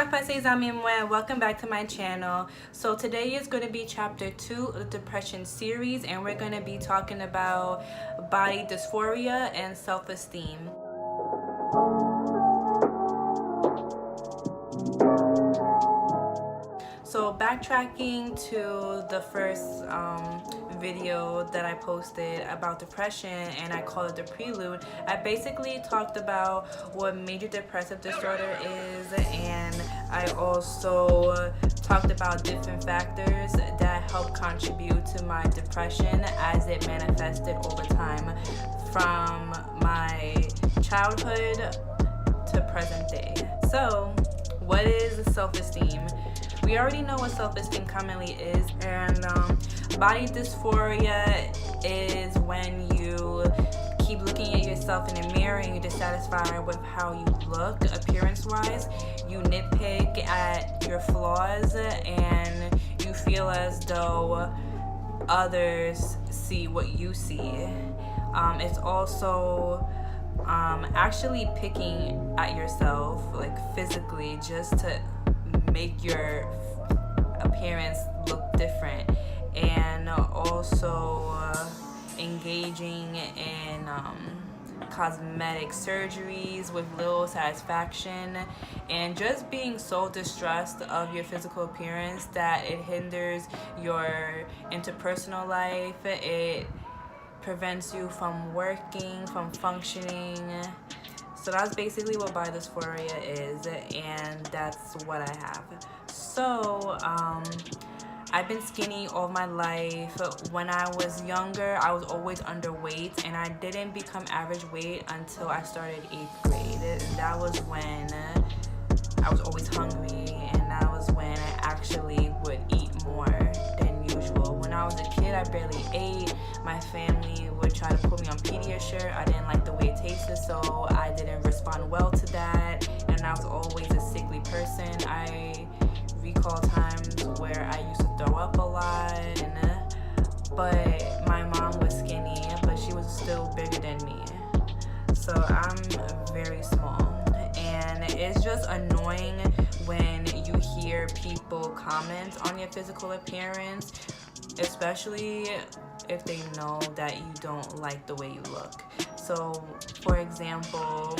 Bonjour, passez amis moi. Welcome back to my channel. So today is going to be chapter 2 of the depression series, and we're going to be talking about body dysphoria and self-esteem. So backtracking to the first video that I posted about depression, and I call it the prelude, I basically talked about what major depressive disorder is, and I also talked about different factors that help contribute to my depression as it manifested over time from my childhood to present day. So what is self-esteem? We already know what self-esteem commonly is, and body dysphoria is when you keep looking at yourself in the mirror and you're dissatisfied with how you look appearance-wise. You nitpick at your flaws and you feel as though others see what you see. It's also actually picking at yourself, like physically, just to make your appearance look different, and also engaging in cosmetic surgeries with little satisfaction, and just being so distressed of your physical appearance that it hinders your interpersonal life. It prevents you from working, from functioning. So that's basically what body dysphoria is, and that's what I have. So I've been skinny all my life. When I was younger, I was always underweight, and I didn't become average weight until I started 8th grade. And that was when I was always hungry, and that was when I actually would eat more than usual. When I was a kid, I barely ate. My family would try to put me on Pediasure. I didn't like the way it tasted, so I didn't respond well to that, and I was always a sickly person. I recall times where I used to throw up a lot, but my mom was skinny, but she was still bigger than me. So I'm very small, and it's just annoying when you hear people comment on your physical appearance, especially if they know that you don't like the way you look. So for example,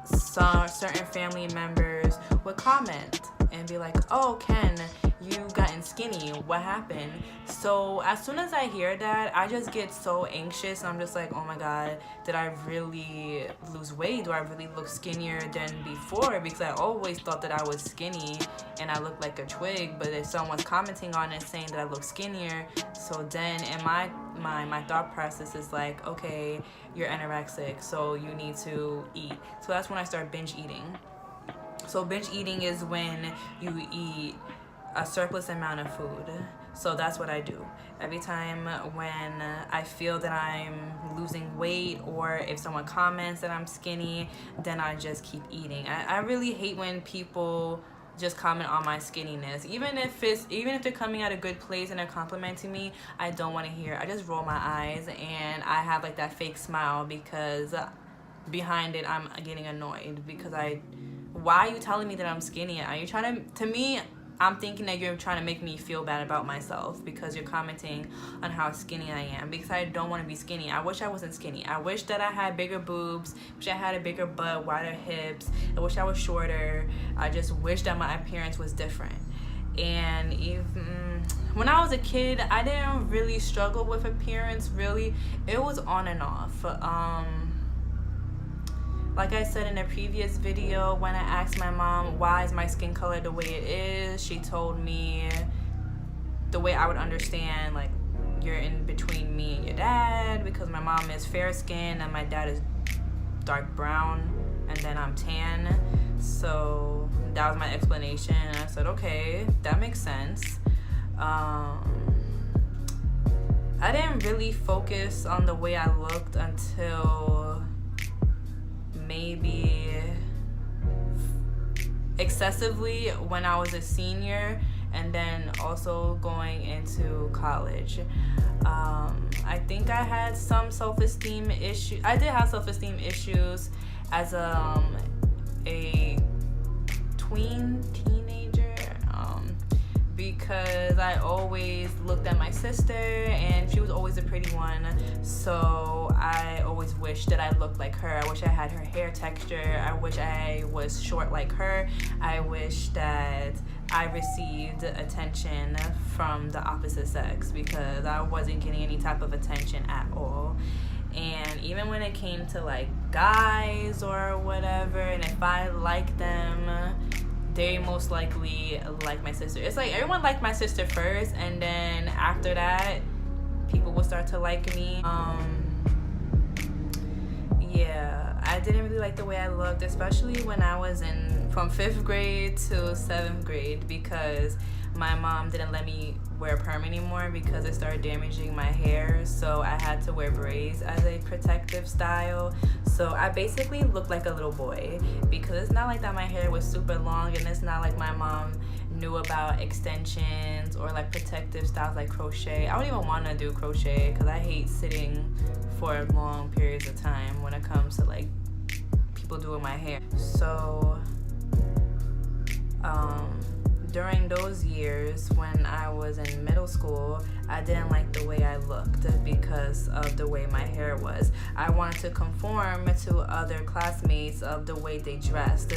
certain family members would comment and be like, "Oh, Ken, you've gotten skinny. What happened?" So as soon as I hear that, I just get so anxious, and I'm just like, oh my god, did I really lose weight? Do I really look skinnier than before? Because I always thought that I was skinny and I looked like a twig, but if someone's commenting on it saying that I look skinnier, so then in my thought process is like, okay, you're anorexic, so you need to eat. So that's when I start binge eating. So binge eating is when you eat a surplus amount of food. So that's what I do. Every time when I feel that I'm losing weight, or if someone comments that I'm skinny, then I just keep eating. I really hate when people just comment on my skinniness. Even if they're coming at a good place and they're complimenting me, I don't want to hear. I just roll my eyes and I have like that fake smile, because behind it I'm getting annoyed, because why are you telling me that I'm skinny? Are you trying to me, I'm thinking that you're trying to make me feel bad about myself because you're commenting on how skinny I am, because I don't want to be skinny. I wish I wasn't skinny. I wish that I had bigger boobs, wish I had a bigger butt, wider hips. I wish I was shorter. I just wish that my appearance was different. And even when I was a kid, I didn't really struggle with appearance, really. It was on and off. Like I said in a previous video, when I asked my mom, why is my skin color the way it is, she told me the way I would understand, like, you're in between me and your dad, because my mom is fair skinned and my dad is dark brown, and then I'm tan. So that was my explanation, and I said, okay, that makes sense. I didn't really focus on the way I looked until maybe excessively when I was a senior, and then also going into college. I think I had some self-esteem issues. I did have self-esteem issues as a tween teenager, because I always looked at my sister and she was always a pretty one, so I always wished that I looked like her. I wish I had her hair texture. I wish I was short like her. I wish that I received attention from the opposite sex, because I wasn't getting any type of attention at all. And even when it came to like guys or whatever, and if I liked them, they most likely like my sister. It's like everyone liked my sister first, and then after that people will start to like me. Yeah, I didn't really like the way I looked, especially when I was from 5th grade to 7th grade, because my mom didn't let me wear perm anymore because it started damaging my hair, so I had to wear braids as a protective style. So I basically looked like a little boy, because it's not like that my hair was super long, and it's not like my mom knew about extensions or like protective styles like crochet. I don't even want to do crochet because I hate sitting for long periods of time when it comes to like people doing my hair. So during those years when I was in middle school, I didn't like the way I looked because of the way my hair was. I wanted to conform to other classmates of the way they dressed.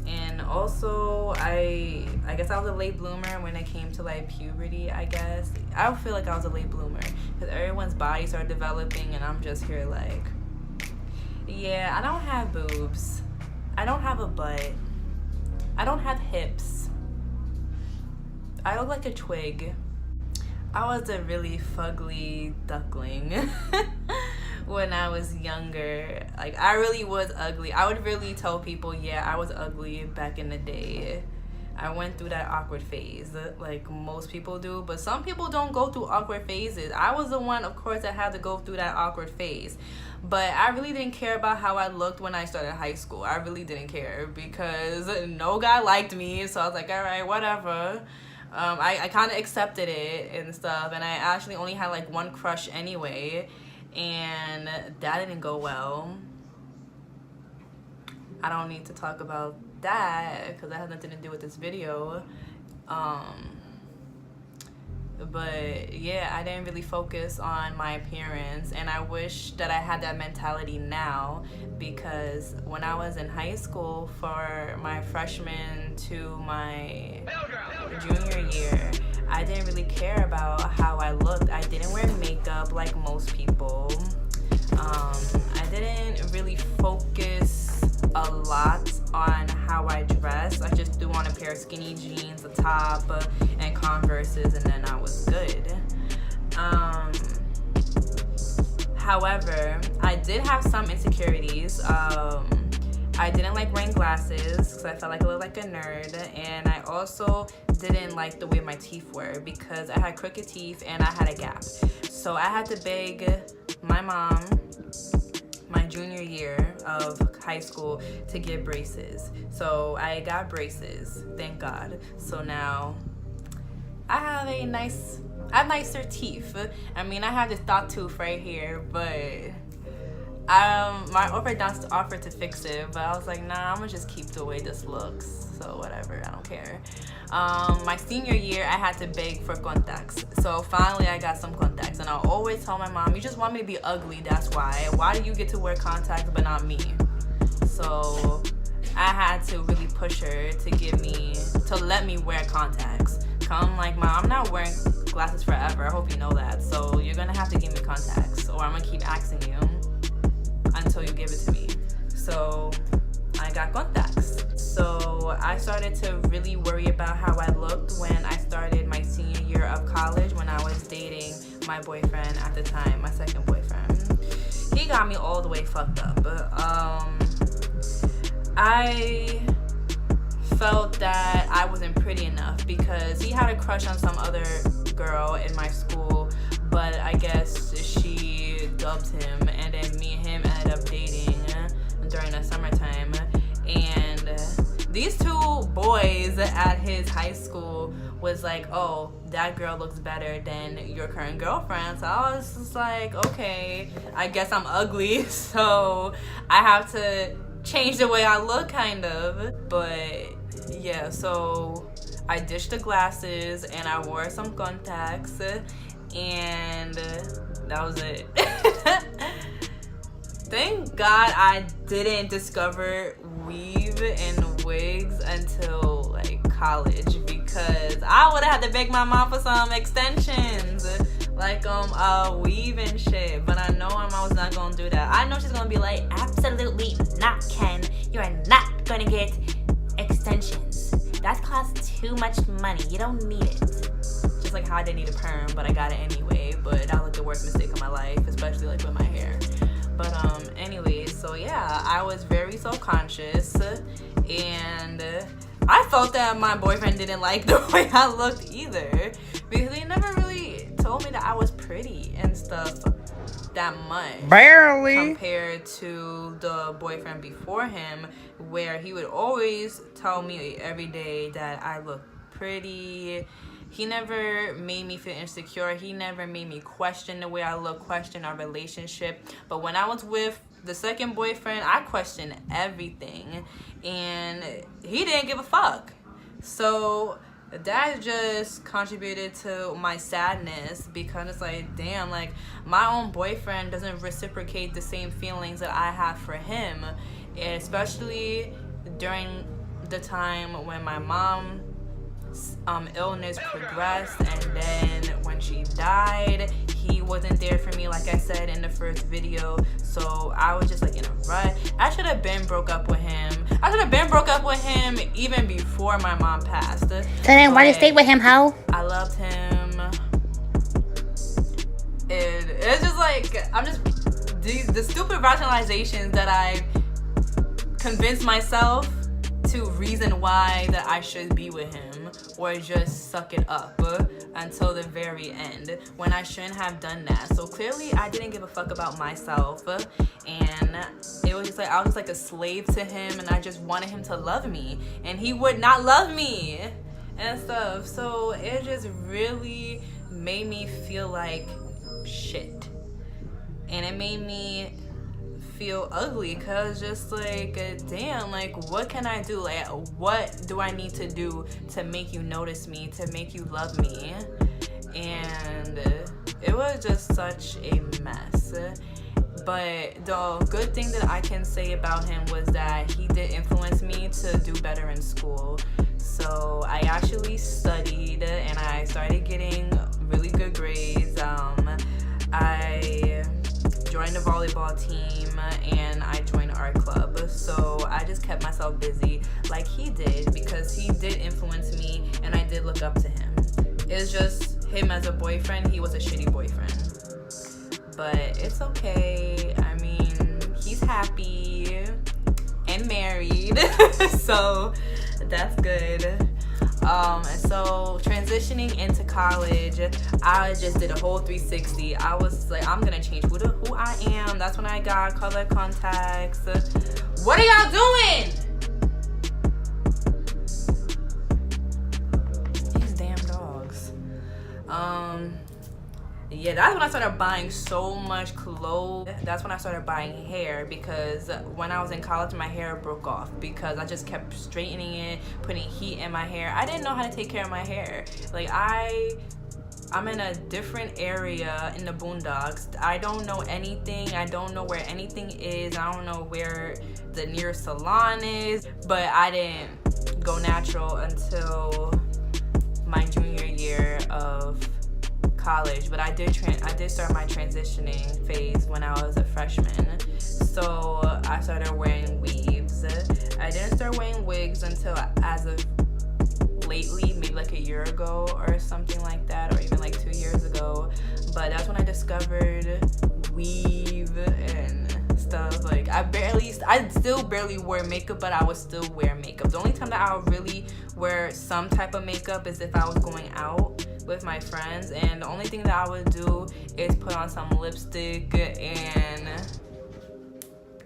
And also, I guess I was a late bloomer when it came to like puberty, I guess. I feel like I was a late bloomer because everyone's bodies are developing and I'm just here like, yeah, I don't have boobs. I don't have a butt. I don't have hips. I look like a twig. I was a really fugly duckling when I was younger. Like, I really was ugly. I would really tell people, yeah, I was ugly back in the day. I went through that awkward phase like most people do, but some people don't go through awkward phases. I was the one, of course, that had to go through that awkward phase. But I really didn't care about how I looked when I started high school. I really didn't care because no guy liked me, so I was like, all right, whatever. I kind of accepted it and stuff, and I actually only had like one crush anyway, and that didn't go well. I don't need to talk about that because that has nothing to do with this video. But yeah, I didn't really focus on my appearance, and I wish that I had that mentality now, because when I was in high school for my freshman to my junior year, I didn't really care about how I looked. I didn't wear makeup like most people. I didn't really focus a lot on how I dress. I just threw on a pair of skinny jeans, a top, and Converses, and then I was good. However, I did have some insecurities. I didn't like wearing glasses because I felt like I looked like a nerd, and I also didn't like the way my teeth were because I had crooked teeth and I had a gap. So I had to beg my mom my junior year of high school to get braces. So I got braces, thank God. So now I have nicer teeth. I mean, I have this thought tooth right here, but my orthodontist offered to fix it, but I was like, nah, I'm gonna just keep the way this looks. So whatever, I don't care. My senior year, I had to beg for contacts. So finally, I got some contacts, and I always tell my mom, "You just want me to be ugly. That's why. Why do you get to wear contacts but not me?" So I had to really push her to let me wear contacts. I'm like, Mom, I'm not wearing glasses forever. I hope you know that. So you're gonna have to give me contacts, or I'm gonna keep asking you until you give it to me. So I got contacts. So I started to really worry about how I looked when I started my senior year of college, when I was dating my boyfriend at the time, my second boyfriend. He got me all the way fucked up. I felt that I wasn't pretty enough because he had a crush on some other girl in my school, but I guess she dubbed him, and then me and him ended up dating during the summertime. And these two boys at his high school was like, oh, that girl looks better than your current girlfriend. So I was just like, okay, I guess I'm ugly, so I have to change the way I look, kind of. But yeah, so I ditched the glasses and I wore some contacts, and that was it. Thank God I didn't discover weave and wigs until like college, because I would have had to beg my mom for some extensions, like weave and shit. But I know my mom was not gonna do that. I know she's gonna be like, absolutely not, Ken. You are not gonna get extensions. That costs too much money. You don't need it. Just like how I didn't need a perm, but I got it anyway. But that was the worst mistake of my life, especially like with my hair. But anyways, so yeah, I was very self-conscious, and I felt that my boyfriend didn't like the way I looked either, because he never really told me that I was pretty and stuff that much. Barely. Compared to the boyfriend before him, where he would always tell me every day that I look pretty. He never made me feel insecure. He never made me question the way I look, question our relationship. But when I was with the second boyfriend, I questioned everything, and he didn't give a fuck. So that just contributed to my sadness, because it's like, damn, like my own boyfriend doesn't reciprocate the same feelings that I have for him, and especially during the time when my mom illness progressed, and then when she died, he wasn't there for me, like I said in the first video. So I was just like in a rut. I should have been broke up with him. I should have been broke up with him even before my mom passed. So then why did you stay with him, ho? I loved him. It's just like, I'm just the stupid rationalizations that I convinced myself to reason why that I should be with him, or just suck it up until the very end, when I shouldn't have done that. So clearly I didn't give a fuck about myself, and it was just like I was like a slave to him, and I just wanted him to love me, and he would not love me and stuff. So it just really made me feel like shit, and it made me feel ugly, because just like, damn, like what can I do? Like, what do I need to do to make you notice me, to make you love me? And it was just such a mess. But the good thing that I can say about him was that he did influence me to do better in school. So I actually studied, and I started getting really good grades. I joined the volleyball team, and I joined art club. So I just kept myself busy like he did, because he did influence me, and I did look up to him. It's just him as a boyfriend, he was a shitty boyfriend. But it's okay. I mean, he's happy and married, so that's good. So transitioning into college, I just did a whole 360. I was like, I'm gonna change who I am. That's when I got color contacts. What are y'all doing? These damn dogs. Yeah, that's when I started buying so much clothes. That's when I started buying hair, because when I was in college, my hair broke off because I just kept straightening it, putting heat in my hair. I didn't know how to take care of my hair. Like, I'm in a different area in the boondocks. I don't know anything. I don't know where anything is. I don't know where the nearest salon is. But I didn't go natural until my junior year of college. But I did start my transitioning phase when I was a freshman. So I started wearing weaves. I didn't start wearing wigs until as of lately, maybe like a year ago or something like that, or even like 2 years ago. But that's when I discovered weave and stuff. Like, I still barely wear makeup, but I would still wear makeup. The only time that I would really wear some type of makeup is if I was going out with my friends, and the only thing that I would do is put on some lipstick and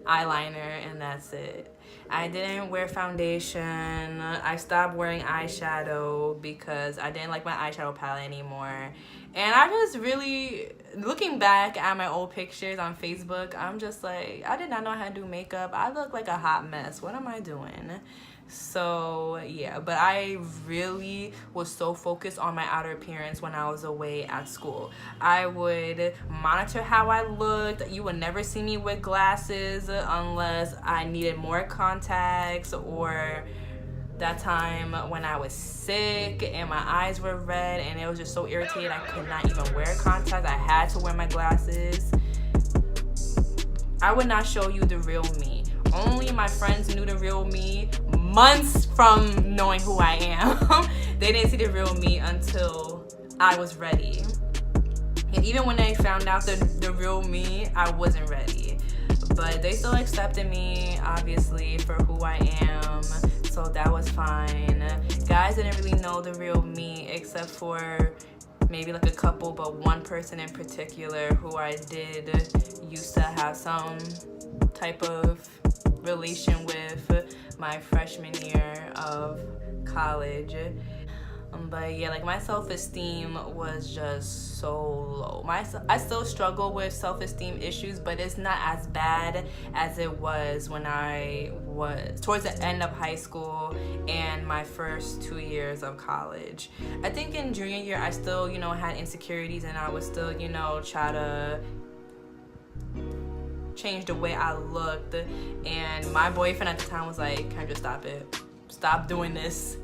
eyeliner, and that's it. I didn't wear foundation. I stopped wearing eyeshadow because I didn't like my eyeshadow palette anymore. And I just really, looking back at my old pictures on Facebook, I'm just like, I did not know how to do makeup. I look like a hot mess. What am I doing? So yeah, but I really was so focused on my outer appearance when I was away at school. I would monitor how I looked. You would never see me with glasses unless I needed more contacts, or that time when I was sick and my eyes were red and it was just so irritated I could not even wear contacts. I had to wear my glasses. I would not show you the real me. Only my friends knew the real me months from knowing who I am. They didn't see the real me until I was ready. And even when they found out the real me, I wasn't ready. But they still accepted me, obviously, for who I am. So that was fine. Guys didn't really know the real me except for maybe like a couple, but one person in particular who I did used to have some type of relation with my freshman year of college. But yeah, like my self-esteem was just so low. I still struggle with self-esteem issues, but it's not as bad as it was when I was towards the end of high school and my first 2 years of college. I think in junior year I still, had insecurities, and I would still, try to change the way I looked. And my boyfriend at the time was like, "Can I just stop it? Stop doing this."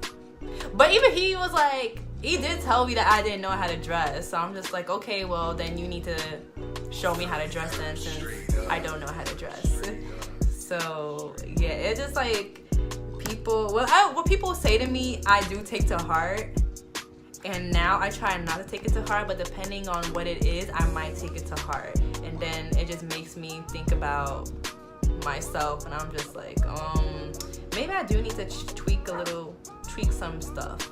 But even he was like, he did tell me that I didn't know how to dress. So I'm just like, okay, well then you need to show me how to dress then, since I don't know how to dress. So yeah, it's just like what people say to me, I do take to heart. And now I try not to take it to heart, but depending on what it is, I might take it to heart. And then it just makes me think about myself, and I'm just like, maybe I do need to tweak some stuff.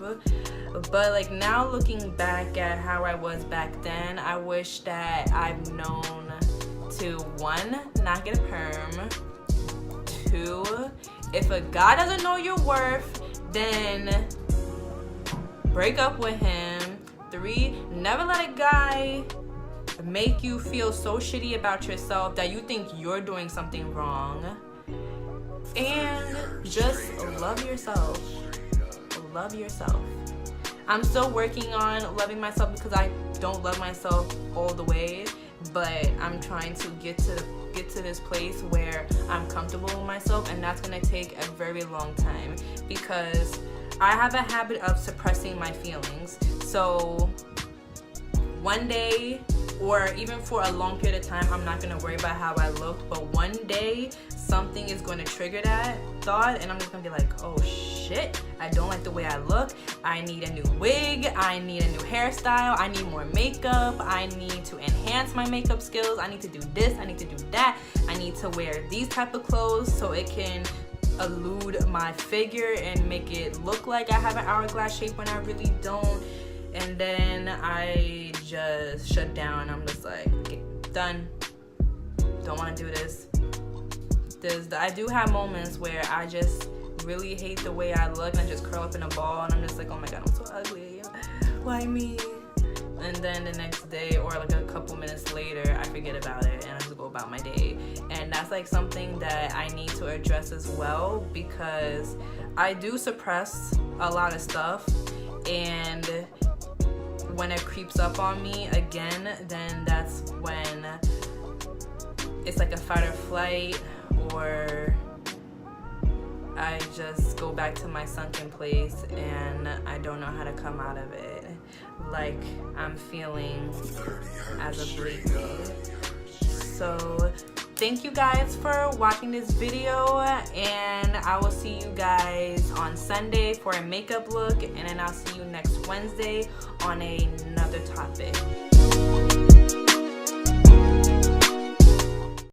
But like now looking back at how I was back then, I wish that I've known to, 1, not get a perm, 2, if a guy doesn't know your worth, then break up with him. 3, never let a guy make you feel so shitty about yourself that you think you're doing something wrong. And just love yourself. Love yourself. I'm still working on loving myself because I don't love myself all the way, but I'm trying to get to this place where I'm comfortable with myself, and that's gonna take a very long time because I have a habit of suppressing my feelings. So one day, or even for a long period of time, I'm not gonna worry about how I look, but one day something is going to trigger that thought, and I'm just gonna be like, oh shit, I don't like the way I look. I need a new wig, I need a new hairstyle, I need more makeup, I need to enhance my makeup skills, I need to do this, I need to do that, I need to wear these type of clothes so it can elude my figure and make it look like I have an hourglass shape when I really don't. And then I just shut down. I'm just like, okay, done, don't want to do this. I do have moments where I just really hate the way I look, and I just curl up in a ball, and I'm just like, oh my god, I'm so ugly, why me? And then the next day, or like a couple minutes later, I forget about it and I just go about my day. And that's like something that I need to address as well, because I do suppress a lot of stuff, and when it creeps up on me again, then that's when it's like a fight or flight, or I just go back to my sunken place and I don't know how to come out of it, like I'm feeling as of lately. So thank you guys for watching this video, and I will see you guys on Sunday for a makeup look, and then I'll see you next Wednesday on another topic.